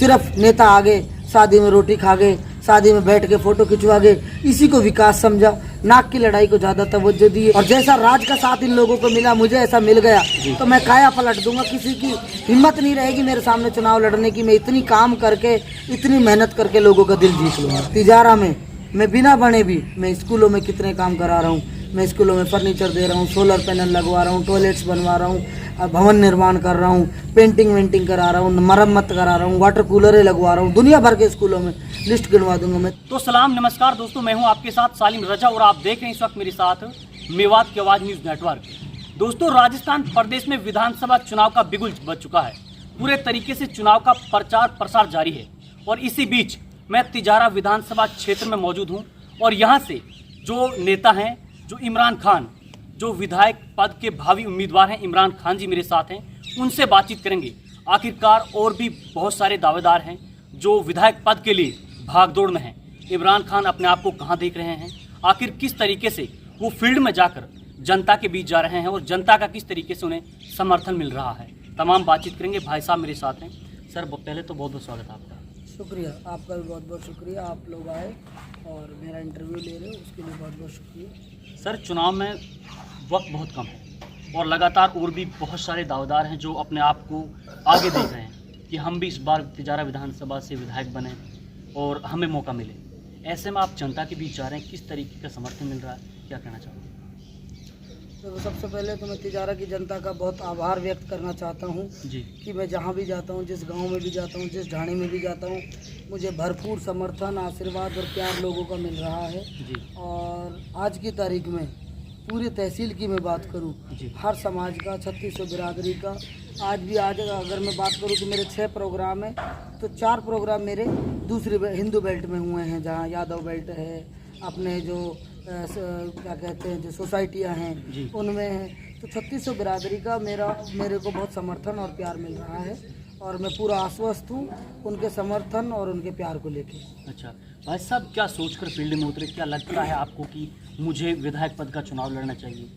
सिर्फ नेता आ गए, शादी में रोटी खा गए, शादी में बैठ के फोटो खिंचवा गए, इसी को विकास समझा। नाक की लड़ाई को ज्यादा तवज्जो दी और जैसा राज का साथ इन लोगों को मिला, मुझे ऐसा मिल गया तो मैं काया पलट दूंगा। किसी की हिम्मत नहीं रहेगी मेरे सामने चुनाव लड़ने की। मैं इतनी काम करके, इतनी मेहनत करके लोगों का दिल जीत लूंगा। तिजारा में मैं बिना बने भी मैं स्कूलों में कितने काम करा रहा हूँ। मैं स्कूलों में फर्नीचर दे रहा हूँ, सोलर पैनल लगवा रहा हूँ, टॉयलेट्स बनवा रहा हूँ, भवन निर्माण कर रहा हूँ, पेंटिंग वेंटिंग करा रहा हूँ, मरम्मत करा रहा हूँ, वाटर कूलरें लगवा रहा हूँ। दुनिया भर के स्कूलों में लिस्ट गिनवा दूंगा मैं। तो सलाम नमस्कार दोस्तों, मैं हूं आपके साथ सालिम रजा और आप देख रहे हैं इस वक्त मेरे साथ मेवात की आवाज़ न्यूज़ नेटवर्क। दोस्तों, राजस्थान प्रदेश में विधानसभा चुनाव का बिगुल बज चुका है। पूरे तरीके से चुनाव का प्रचार प्रसार जारी है और इसी बीच मैं तिजारा विधानसभा क्षेत्र में मौजूद हूँ और यहाँ से जो नेता हैं, जो इमरान खान, जो विधायक पद के भावी उम्मीदवार हैं, इमरान खान जी मेरे साथ हैं, उनसे बातचीत करेंगे। आखिरकार और भी बहुत सारे दावेदार हैं जो विधायक पद के लिए भागदौड़ में हैं। इमरान खान अपने आप को कहां देख रहे हैं, आखिर किस तरीके से वो फील्ड में जाकर जनता के बीच जा रहे हैं और जनता का किस तरीके से उन्हें समर्थन मिल रहा है, तमाम बातचीत करेंगे। भाई साहब मेरे साथ हैं। सर, पहले तो बहुत बहुत स्वागत है आपका। शुक्रिया, आपका भी बहुत बहुत शुक्रिया। आप लोग आए और मेरा इंटरव्यू ले रहे हो, उसके लिए बहुत बहुत शुक्रिया। सर, चुनाव में वक्त बहुत कम है और लगातार और भी बहुत सारे दावेदार हैं जो अपने आप को आगे देख रहे हैं कि हम भी इस बार तिजारा विधानसभा से विधायक बने और हमें मौका मिले। ऐसे में आप जनता के बीच जा रहे हैं, किस तरीके का समर्थन मिल रहा है, क्या कहना चाहोगे? तो सबसे पहले तो मैं तिजारा की जनता का बहुत आभार व्यक्त करना चाहता हूँ जी कि मैं जहाँ भी जाता हूँ, जिस गांव में भी जाता हूँ, जिस ढाणी में भी जाता हूँ, मुझे भरपूर समर्थन, आशीर्वाद और प्यार लोगों का मिल रहा है। जी और आज की तारीख में पूरी तहसील की मैं बात करूं, हर समाज का, 3600 बिरादरी का, आज अगर मैं बात करूं तो मेरे 6 प्रोग्राम हैं, तो 4 प्रोग्राम मेरे दूसरी हिंदू बेल्ट में हुए हैं, जहां यादव बेल्ट है, अपने जो क्या कहते हैं जो सोसाइटियां हैं उनमें है। तो 3600 बिरादरी का मेरे को बहुत समर्थन और प्यार मिल रहा है और मैं पूरा आश्वस्त हूँ उनके समर्थन और उनके प्यार को लेके। अच्छा भाई साहब, क्या सोचकर फील्ड में उतरे? क्या लगता है आपको कि मुझे विधायक पद का चुनाव लड़ना चाहिए?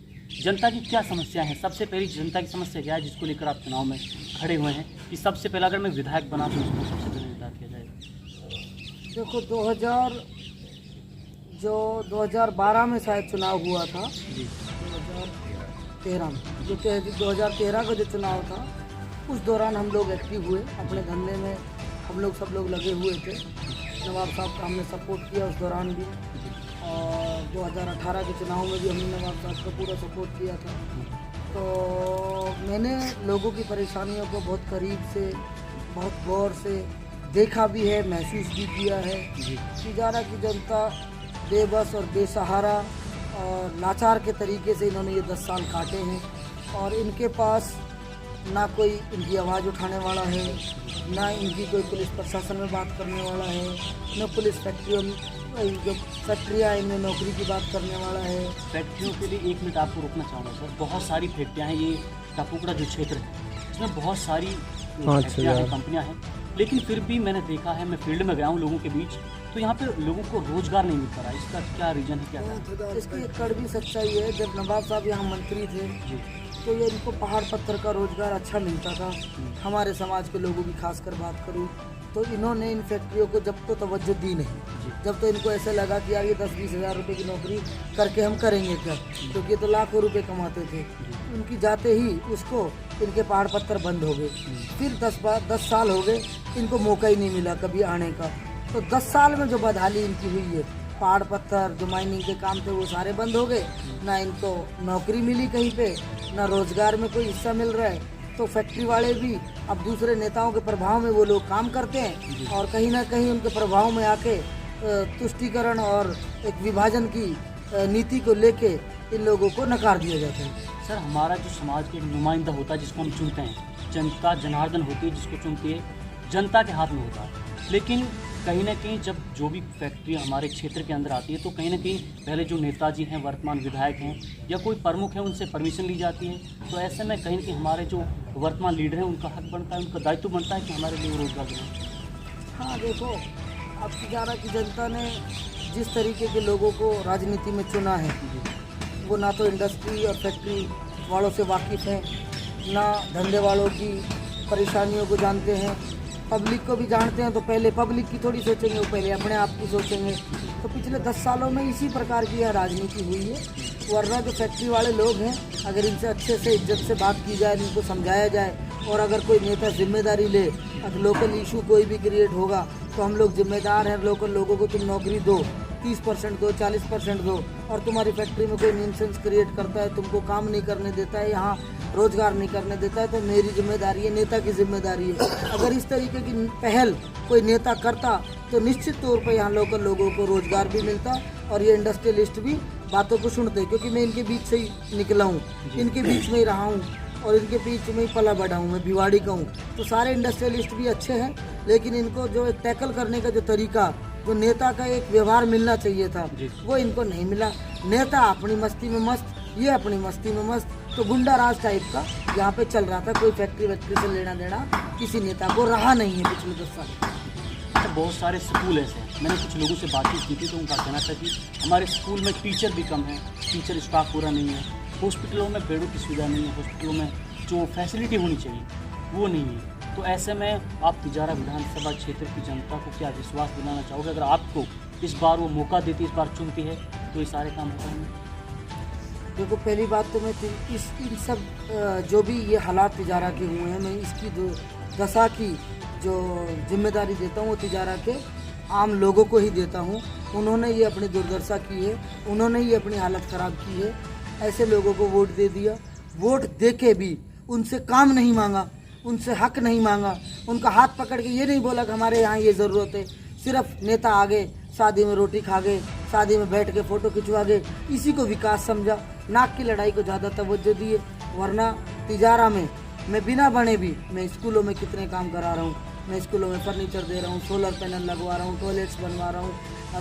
जनता की क्या समस्या है? सबसे पहली जनता की समस्या क्या है जिसको लेकर आप चुनाव में खड़े हुए हैं कि सबसे पहले अगर मैं विधायक बना तो उसको सबसे पहले निर्धारित किया जाएगा? देखो, 2012 में शायद चुनाव हुआ था, जी 2013 में, जो 2013 का जो चुनाव था, उस दौरान हम लोग एक्टिव हुए अपने धंधे में। हम लोग सब लोग लगे हुए थे। नवाब साहब का हमने सपोर्ट किया उस दौरान भी, और 2018 के चुनाव में भी हमने नवाब साहब का पूरा सपोर्ट किया था। तो मैंने लोगों की परेशानियों को बहुत करीब से, बहुत गौर से देखा भी है, महसूस भी किया है। तिजारा की जनता बेबस और बेसहारा और लाचार के तरीके से इन्होंने ये 10 साल काटे हैं और इनके पास ना कोई इनकी आवाज़ उठाने वाला है, ना इनकी कोई पुलिस प्रशासन में बात करने वाला है, न पुलिस फैक्ट्रियों में, जो फैक्ट्रियाँ इनमें नौकरी की बात करने वाला है। फैक्ट्रियों के लिए 1 मिनट आपको रोकना चाहूँगा सर। बहुत सारी फैक्ट्रियाँ हैं, ये टापुकड़ा जो क्षेत्र है इसमें बहुत सारी फैक्ट्रियाँ हैं, कंपनियाँ हैं, लेकिन फिर भी मैंने देखा है, मैं फील्ड में गया हूँ लोगों के बीच, तो यहाँ पे लोगों को रोजगार नहीं मिल पा रहा। इसका क्या रीज़न है, क्या है? इसकी एक कड़वी सच्चाई है, जब नवाब साहब यहाँ मंत्री थे तो ये इनको पहाड़ पत्थर का रोजगार अच्छा मिलता था। हमारे समाज के लोगों की खासकर बात करूँ तो इन्होंने इन फैक्ट्रियों को जब तो तवज्जो दी नहीं, जब तो इनको ऐसे लगा कि यार ये 10-20 हज़ार रुपये की नौकरी करके हम करेंगे क्या, क्योंकि ये तो लाखों रुपए कमाते थे। उनकी जाते ही उसको इनके पहाड़ पत्थर बंद हो गए। फिर 10 साल हो गए, इनको मौका ही नहीं मिला कभी आने का। तो 10 साल में जो बदहाली इनकी हुई है, पहाड़ पत्थर जो माइनिंग के काम थे वो सारे बंद हो गए, ना इनको नौकरी मिली कहीं पे, ना रोजगार में कोई हिस्सा मिल रहा है। तो फैक्ट्री वाले भी अब दूसरे नेताओं के प्रभाव में वो लोग काम करते हैं और कहीं ना कहीं उनके प्रभाव में आके तुष्टीकरण और एक विभाजन की नीति को लेके इन लोगों को नकार दिया जाता है। सर, हमारा जो समाज के नुमाइंदा होता है जिसको हम चुनते हैं, जनता जनार्दन होती है जिसको चुनती है, जनता के हाथ में होता है। लेकिन कहीं ना कहीं जब जो भी फैक्ट्री हमारे क्षेत्र के अंदर आती है तो कहीं ना कहीं पहले जो नेताजी हैं, वर्तमान विधायक हैं या कोई प्रमुख है, उनसे परमिशन ली जाती है। तो ऐसे में कहीं ना कहीं हमारे जो वर्तमान लीडर हैं उनका हक बनता है, उनका दायित्व बनता है कि हमारे लिए रोजगार दें। हाँ, देखो, अब तिजारा की जनता ने जिस तरीके के लोगों को राजनीति में चुना है, वो ना तो इंडस्ट्री और फैक्ट्री वालों से वाकिफ़ हैं, ना धंधे वालों की परेशानियों को जानते हैं, पब्लिक को भी जानते हैं, तो पहले पब्लिक की थोड़ी सोचेंगे, वो पहले अपने आप की सोचेंगे। तो पिछले 10 सालों में इसी प्रकार की यह राजनीति हुई है। वरना जो फैक्ट्री वाले लोग हैं, अगर इनसे अच्छे से इज्जत से बात की जाए, इनको समझाया जाए, और अगर कोई नेता जिम्मेदारी ले, अगर लोकल इशू कोई भी क्रिएट होगा तो हम लोग जिम्मेदार हैं, लोकल लोगों को तुम नौकरी दो, 30% दो, 40% दो, और तुम्हारी फैक्ट्री में कोई न्यूसेंस क्रिएट करता है, तुमको काम नहीं करने देता है, यहाँ रोजगार नहीं करने देता है, तो मेरी जिम्मेदारी है, नेता की जिम्मेदारी है। अगर इस तरीके की पहल कोई नेता करता तो निश्चित तौर पर यहाँ लोकल लोगों को रोजगार भी मिलता और ये इंडस्ट्रियलिस्ट भी बातों को सुनते, क्योंकि मैं इनके बीच से ही निकला हूँ, इनके बीच में ही रहा हूँ और इनके बीच में ही पला बढ़ा हूँ, मैं भिवाड़ी का हूँ। तो सारे इंडस्ट्रियलिस्ट भी अच्छे हैं, लेकिन इनको जो एक टैकल करने का जो तरीका, जो नेता का एक व्यवहार मिलना चाहिए था, वो इनको नहीं मिला। नेता अपनी मस्ती में मस्त, ये अपनी मस्ती में मस्त, तो गुंडा राज टाइप का यहाँ पे चल रहा था। कोई फैक्ट्री वैक्ट्री से लेना देना किसी नेता को रहा नहीं है पिछले 10 साल। बहुत सारे स्कूल ऐसे हैं, मैंने कुछ लोगों से बातचीत की थी तो उनका कहना था कि हमारे स्कूल में टीचर भी कम है, टीचर स्टाफ पूरा नहीं है, हॉस्पिटलों में बेडों की सुविधा नहीं है, हॉस्पिटलों में जो फैसिलिटी होनी चाहिए वो नहीं है। तो ऐसे में आप तिजारा विधानसभा क्षेत्र की जनता को क्या विश्वास दिलाना चाहोगे, अगर आपको इस बार वो मौका देती, इस बार चुनती है, तो ये सारे काम हो पाएंगे? देखो, पहली बात तो मैं इन सब जो भी ये हालात तिजारा के हुए हैं, मैं इसकी दशा की जो जिम्मेदारी देता हूँ वो तिजारा के आम लोगों को ही देता हूँ। उन्होंने ये अपनी दुर्दशा की है, उन्होंने ये अपनी हालत ख़राब की है। ऐसे लोगों को वोट दे दिया, वोट दे के भी उनसे काम नहीं मांगा, उनसे हक नहीं मांगा, उनका हाथ पकड़ के ये नहीं बोला कि हमारे यहाँ ये ज़रूरत है। सिर्फ नेता आ गए, शादी में रोटी खा गए, शादी में बैठ के फ़ोटो खिंचवा गए, इसी को विकास समझा, नाक की लड़ाई को ज़्यादा तवज्जो दिए। वरना तिजारा में मैं बिना बने भी मैं स्कूलों में कितने काम करा रहा हूँ। मैं स्कूलों में फर्नीचर दे रहा हूँ, सोलर पैनल लगवा रहा हूँ, टॉयलेट्स बनवा रहा हूँ,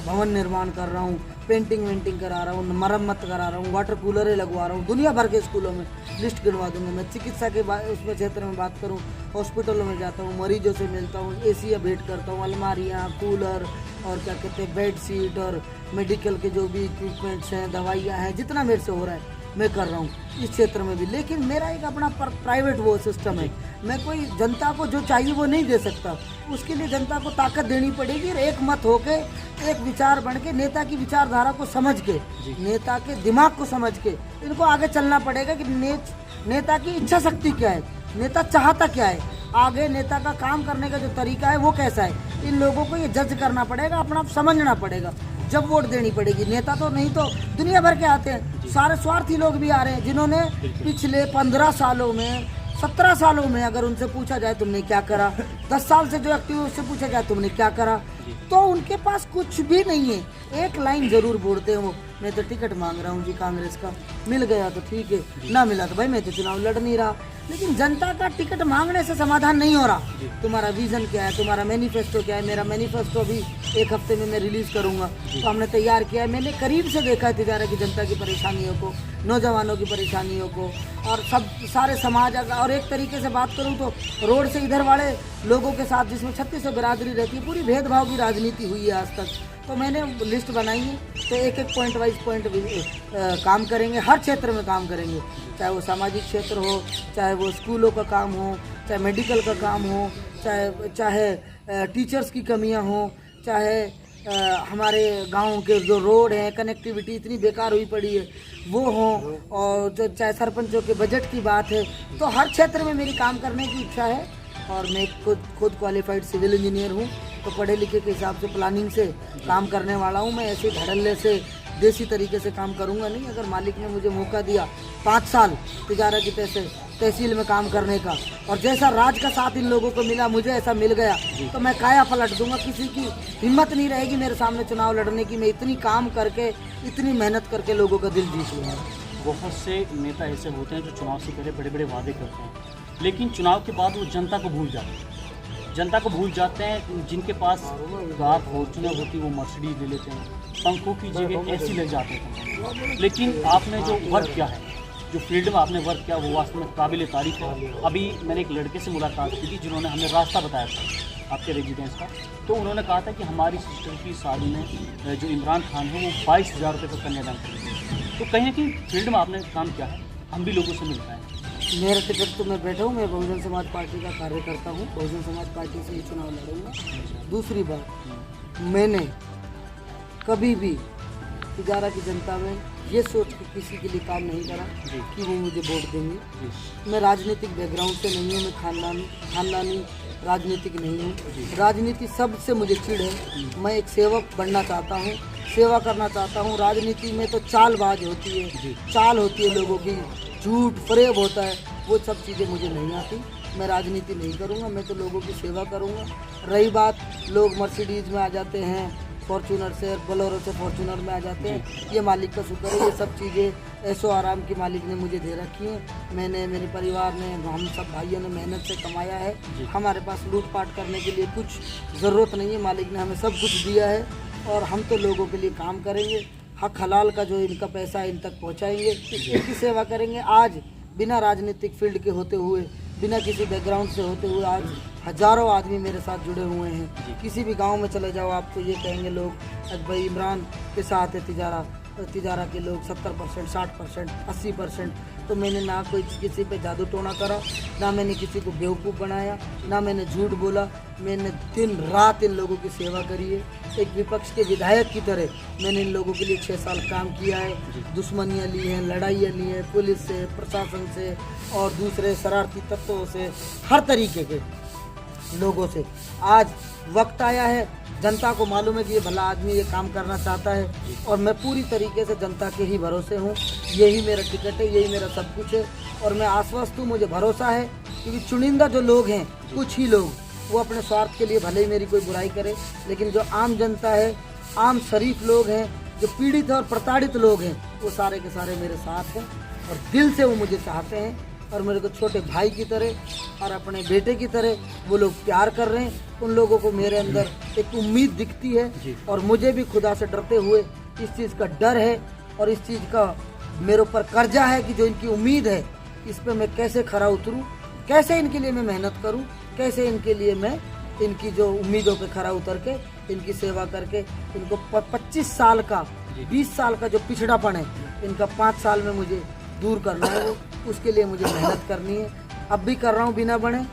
भवन निर्माण कर रहा हूँ, पेंटिंग वेंटिंग करा रहा हूँ, मरम्मत करा रहा हूँ, वाटर कूलरें लगवा रहा हूँ, दुनिया भर के स्कूलों में लिस्ट गिनवा दूंगा। मैं चिकित्सा के उसमें क्षेत्र में बात करूँ, हॉस्पिटलों में जाता हूँ, मरीजों से मिलता हूँ, एसी भेंट करता हूँ, अलमारियाँ, कूलर और क्या कहते हैं बेड शीट और मेडिकल के जो भी इक्विपमेंट्स हैं, दवाइयाँ हैं, जितना मेरे से हो रहा है मैं कर रहा हूँ इस क्षेत्र में भी। लेकिन मेरा एक अपना प्राइवेट वो सिस्टम है, मैं कोई जनता को जो चाहिए वो नहीं दे सकता। उसके लिए जनता को ताकत देनी पड़ेगी और एक मत होके, एक विचार बन के, नेता की विचारधारा को समझ के, नेता के दिमाग को समझ के इनको आगे चलना पड़ेगा कि नेता की इच्छा शक्ति क्या है, नेता चाहता क्या है, आगे नेता का काम करने का जो तरीका है वो कैसा है। इन लोगों को ये जज करना पड़ेगा, अपना आप समझना पड़ेगा, जब वोट देनी पड़ेगी। नेता तो नहीं तो दुनिया भर के आते हैं, सारे स्वार्थी लोग भी आ रहे हैं, जिन्होंने पिछले 15 सालों में, 17 सालों में अगर उनसे पूछा जाए तुमने क्या करा, 10 साल से जो एक्टिव है उससे पूछा जाए तुमने क्या करा, तो उनके पास कुछ भी नहीं है। एक लाइन जरूर बोलते हैं वो, मैं तो टिकट मांग रहा हूँ जी कांग्रेस का, मिल गया तो ठीक है, ना मिला तो भाई मैं तो चुनाव लड़ नहीं रहा। लेकिन जनता का टिकट मांगने से समाधान नहीं हो रहा। तुम्हारा विजन क्या है, तुम्हारा मैनिफेस्टो क्या है? मेरा मैनिफेस्टो अभी 1 हफ्ते में मैं रिलीज करूंगा, तो हमने तैयार किया है। मैंने करीब से देखा है तिजारा की जनता की परेशानियों को, नौजवानों की परेशानियों को, और सब सारे समाज। और एक तरीके से बात करूं तो रोड से इधर वाले लोगों के साथ, जिसमें 3600 बिरादरी रहती है, पूरी भेदभाव की राजनीति हुई है आज तक। तो मैंने लिस्ट बनाई है, तो एक पॉइंट वाइज पॉइंट काम करेंगे, हर क्षेत्र में काम करेंगे, चाहे वो सामाजिक क्षेत्र हो, चाहे वो स्कूलों का काम हो, चाहे मेडिकल का काम हो, चाहे टीचर्स की कमियां हो, चाहे हमारे गाँव के जो रोड हैं, कनेक्टिविटी इतनी बेकार हुई पड़ी है वो हो, और जो चाहे सरपंचों के बजट की बात है, तो हर क्षेत्र में मेरी काम करने की इच्छा है। और मैं खुद क्वालिफाइड सिविल इंजीनियर हूँ, तो पढ़े लिखे के हिसाब से प्लानिंग से काम करने वाला हूँ। मैं ऐसे धड़ल्ले से देसी तरीके से काम करूँगा नहीं। अगर मालिक ने मुझे मौका दिया 5 साल तिजारा की तहसील में काम करने का, और जैसा राज का साथ इन लोगों को मिला, मुझे ऐसा मिल गया, तो मैं काया पलट दूंगा। किसी की हिम्मत नहीं रहेगी मेरे सामने चुनाव लड़ने की। मैं इतनी काम करके, इतनी मेहनत करके लोगों का दिल जीत लूँगा। बहुत से नेता ऐसे होते हैं जो चुनाव से पहले बड़े बड़े वादे करते हैं, लेकिन चुनाव के बाद वो जनता को भूल जाते हैं। जनता को भूल जाते हैं। जिनके पास कार फॉर्च्यूनर होती है वो मर्सिडीज ले लेते हैं, पंखों की जगह ऐसी लग जाते हैं। लेकिन आपने जो वर्क किया है, जो फील्ड में आपने वर्क किया, वो वास्तव में काबिल तारीफ है। अभी मैंने एक लड़के से मुलाकात की थी जिन्होंने हमें रास्ता बताया था आपके रेजिडेंस का, तो उन्होंने कहा था कि हमारी सिस्टर की शादी में जो इमरान खान है वो 22,000 रुपये का कन्यादान करेंगे। तो कहीं ना कहीं फील्ड में आपने काम किया है, हम भी लोगों से मिलता है। मेरा टिकट तो मैं बैठा हूँ, मैं बहुजन समाज पार्टी का कार्यकर्ता हूँ, बहुजन समाज पार्टी से ये चुनाव लड़ूंगा। दूसरी बात, मैंने कभी भी तिजारा की जनता में ये सोच के किसी के लिए काम नहीं करा कि वो मुझे वोट देंगे। मैं राजनीतिक बैकग्राउंड से नहीं हूँ, मैं खानदानी राजनीतिक नहीं हूँ। राजनीति सबसे मुझे चिढ़ है। मैं एक सेवक बनना चाहता हूँ, सेवा करना चाहता हूँ। राजनीति में तो चालबाज होती है, चाल होती है लोगों की, झूठ फरेब होता है, वो सब चीज़ें मुझे नहीं आती। मैं राजनीति नहीं करूँगा, मैं तो लोगों की सेवा करूँगा। रही बात, लोग मर्सिडीज़ में आ जाते हैं, फॉर्चूनर से, बोलेरो से फॉर्चूनर में आ जाते हैं, ये मालिक का शुक्र है। ये सब चीज़ें ऐशो आराम की मालिक ने मुझे दे रखी हैं। मैंने, मेरे परिवार ने, हम सब भाइयों ने मेहनत से कमाया है। हमारे पास लूटपाट करने के लिए कुछ ज़रूरत नहीं है, मालिक ने हमें सब कुछ दिया है और हम तो लोगों के लिए काम करेंगे। हक हलाल का जो इनका पैसा है इन तक पहुँचाएँगे, इनकी सेवा करेंगे। आज बिना राजनीतिक फील्ड के होते हुए, बिना किसी बैकग्राउंड से होते हुए आज हज़ारों आदमी मेरे साथ जुड़े हुए हैं। किसी भी गांव में चले जाओ, आपको ये कहेंगे लोग, भाई इमरान के साथ है तिजारा के लोग 70%, 60%, 80%। तो मैंने ना कोई किसी पे जादू टोना करा, ना मैंने किसी को बेवकूफ़ बनाया, ना मैंने झूठ बोला। मैंने दिन रात इन लोगों की सेवा करी है। एक विपक्ष के विधायक की तरह मैंने इन लोगों के लिए 6 साल काम किया है। दुश्मनियाँ ली हैं, लड़ाइयाँ ली हैं, पुलिस से, प्रशासन से और दूसरे शरारती तत्वों से, हर तरीके के लोगों से। आज वक्त आया है, जनता को मालूम है कि ये भला आदमी ये काम करना चाहता है और मैं पूरी तरीके से जनता के ही भरोसे हूँ। यही मेरा टिकट है, यही मेरा सब कुछ है और मैं आश्वस्त हूँ। मुझे भरोसा है क्योंकि चुनिंदा जो लोग हैं, कुछ ही लोग, वो अपने स्वार्थ के लिए भले ही मेरी कोई बुराई करे, लेकिन जो आम जनता है, आम शरीफ लोग हैं, जो पीड़ित और प्रताड़ित लोग हैं, वो सारे के सारे मेरे साथ हैं और दिल से वो मुझे चाहते हैं और मेरे को छोटे भाई की तरह और अपने बेटे की तरह वो लोग प्यार कर रहे हैं। उन लोगों को मेरे अंदर एक उम्मीद दिखती है और मुझे भी खुदा से डरते हुए इस चीज़ का डर है और इस चीज़ का मेरे ऊपर कर्जा है कि जो इनकी उम्मीद है, इस पर मैं कैसे खरा उतरूं, कैसे इनके लिए मैं मेहनत करूं, कैसे इनके लिए मैं इनकी जो उम्मीदों पे खरा उतर के इनकी सेवा करके इनको 25 साल का, 20 साल का जो पिछड़ापन है, इनका 5 साल में मुझे दूर करना है। वो उसके लिए मुझे मेहनत करनी है। अब भी कर रहा हूँ, बिना बने,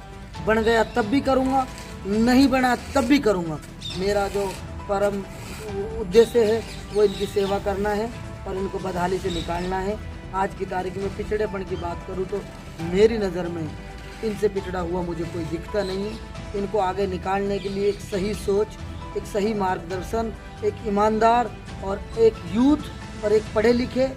बन गया तब भी करूँगा, नहीं बना तब भी करूँगा। मेरा जो परम उद्देश्य है वो इनकी सेवा करना है और इनको बदहाली से निकालना है। आज की तारीख में पिछड़ेपन की बात करूँ तो मेरी नज़र में इनसे पिछड़ा हुआ मुझे कोई दिखता नहीं है। इनको आगे निकालने के लिए एक सही सोच, एक सही मार्गदर्शन, एक ईमानदार और एक यूथ और एक पढ़े लिखे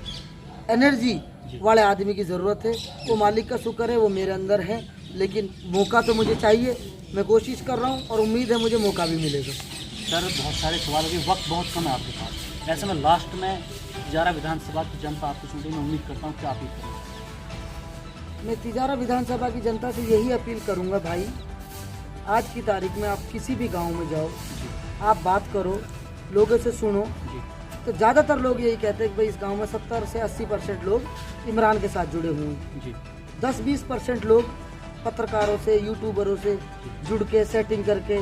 एनर्जी वाले आदमी की ज़रूरत है। वो मालिक का शुक्र है, वो मेरे अंदर है, लेकिन मौका तो मुझे चाहिए। मैं कोशिश कर रहा हूँ और उम्मीद है मुझे मौका भी मिलेगा। सर, बहुत सारे सवाल अभी, वक्त बहुत कम है आपके पास। ऐसे में लास्ट में तिजारा विधानसभा की जनता आपको सुनते मैं उम्मीद करता हूँ कि आप ही करें। मैं तिजारा विधानसभा की जनता से यही अपील करूँगा, भाई आज की तारीख में आप किसी भी गाँव में जाओ, आप बात करो, लोगों से सुनो, तो ज़्यादातर लोग यही कहते हैं कि भाई इस गांव में 70 से 80% लोग इमरान के साथ जुड़े हुए हैं। 10-20% लोग पत्रकारों से, यूट्यूबरों से जुड़ के सेटिंग करके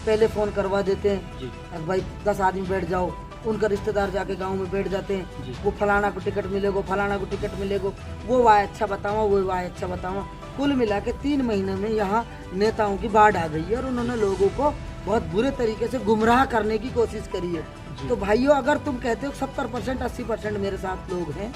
पहले फ़ोन करवा देते हैं, अब भाई 10 आदमी बैठ जाओ, उनका रिश्तेदार जाके गांव में बैठ जाते हैं, वो फलाना को टिकट मिलेगा, फलाना को टिकट मिलेगा, वो वाह अच्छा बतावा, वो वाह अच्छा बतावा। कुल मिला के 3 महीने में यहाँ नेताओं की बाढ़ आ गई है और उन्होंने लोगों को बहुत बुरे तरीके से गुमराह करने की कोशिश करी है। तो भाइयों, अगर तुम कहते हो 70%, 80% मेरे साथ लोग हैं,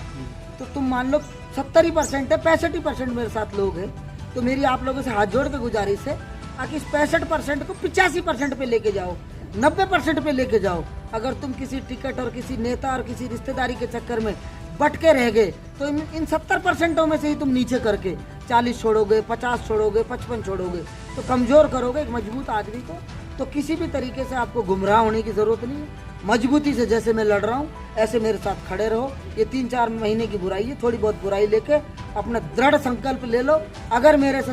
तो तुम मान लो 70% है, 65% मेरे साथ लोग हैं, तो मेरी आप लोगों से हाथ जोड़ के गुजारिश है कि इस 65% को 85% पे लेके जाओ, 90% पे लेके जाओ। अगर तुम किसी टिकट और किसी नेता और किसी रिश्तेदारी के चक्कर में बट के रह गए तो इन 70% में से ही तुम नीचे करके 40 छोड़ोगे, 50 छोड़ोगे, 55 छोड़ोगे, तो कमज़ोर करोगे एक मजबूत आदमी को। तो किसी भी तरीके से आपको गुमराह होने की ज़रूरत नहीं है। मजबूती से जैसे मैं लड़ रहा हूँ ऐसे मेरे साथ खड़े रहो। ये 3-4 महीने की बुराई है, थोड़ी बहुत बुराई लेके अपना दृढ़ संकल्प ले लो। अगर मेरे से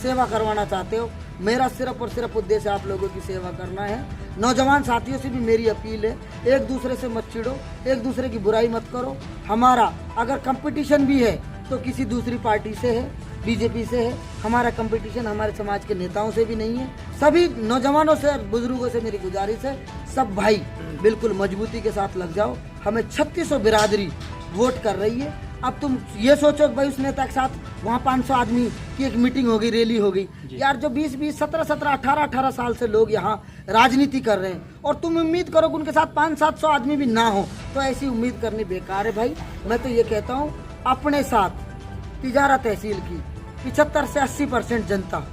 सेवा करवाना चाहते हो, मेरा सिर्फ और सिर्फ उद्देश्य आप लोगों की सेवा करना है। नौजवान साथियों से भी मेरी अपील है, एक दूसरे से मत चिढ़ो, एक दूसरे की बुराई मत करो। हमारा अगर कंपटीशन भी है तो किसी दूसरी पार्टी से है, बीजेपी से है। हमारा कंपटीशन हमारे समाज के नेताओं से भी नहीं है। सभी नौजवानों से और बुजुर्गों से मेरी गुजारिश है, सब भाई बिल्कुल मजबूती के साथ लग जाओ। हमें 3600 बिरादरी वोट कर रही है अब तुम ये सोचो कि भाई उस नेता के साथ वहाँ 500 आदमी की एक मीटिंग हो गई, रैली हो गई। यार जो 20-20, 17-17, 18-18 साल से लोग यहाँ राजनीति कर रहे हैं और तुम उम्मीद करो कि उनके साथ 500-700 आदमी भी ना हो, तो ऐसी उम्मीद करनी बेकार है भाई। मैं तो ये कहता हूँ अपने साथ तिजारा तहसील की 75 से 80% जनता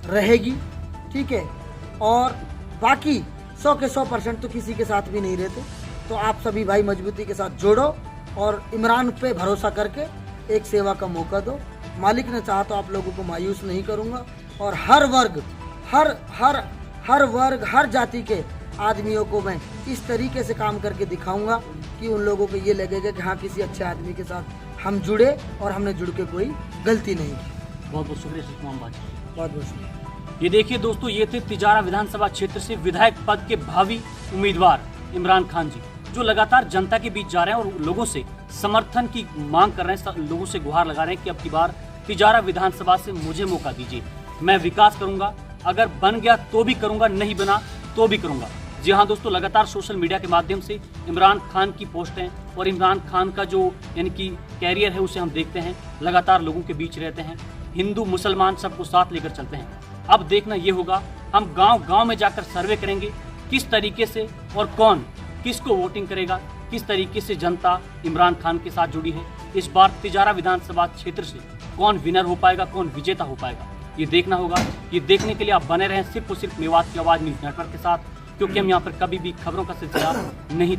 रहेगी, ठीक है, और बाकी 100 के 100% तो किसी के साथ भी नहीं रहते। तो आप सभी भाई मजबूती के साथ जोड़ो और इमरान पे भरोसा करके एक सेवा का मौका दो। मालिक ने चाहा तो आप लोगों को मायूस नहीं करूँगा और हर वर्ग, हर वर्ग, हर जाति के आदमियों को मैं इस तरीके से काम करके दिखाऊंगा कि उन लोगों को ये लगेगा कि हाँ किसी अच्छे आदमी के साथ हम जुड़े और हमने जुड़ के कोई गलती नहीं की। बहुत बहुत शुक्रिया तमाम बात। बहुत बहुत शुक्रिया। ये देखिए दोस्तों, ये थे तिजारा विधानसभा क्षेत्र से विधायक पद के भावी उम्मीदवार इमरान खान जी, जो लगातार जनता के बीच जा रहे हैं और लोगों से समर्थन की मांग कर रहे हैं, लोगों से गुहार लगा रहे हैं कि अब की बार तिजारा विधानसभा से मुझे मौका दीजिए, मैं विकास करूंगा, अगर बन गया तो भी करूंगा, नहीं बना तो भी करूंगा। जी हाँ दोस्तों, लगातार सोशल मीडिया के माध्यम से इमरान खान की पोस्टें और इमरान खान का जो यानी कि कैरियर है उसे हम देखते हैं, लगातार लोगों के बीच रहते हैं, हिंदू मुसलमान सबको साथ लेकर चलते हैं। अब देखना ये होगा, हम गांव-गांव में जाकर सर्वे करेंगे किस तरीके से और कौन किसको वोटिंग करेगा, किस तरीके से जनता इमरान खान के साथ जुड़ी है। इस बार तिजारा विधानसभा क्षेत्र से कौन विनर हो पाएगा, कौन विजेता हो पाएगा, ये देखना होगा। ये देखने के लिए आप बने रहें सिर्फ और सिर्फ मेवात की आवाज़ न्यूज़ नेटवर्क के साथ, क्योंकि हम यहाँ पर कभी भी खबरों का सिलसिला नहीं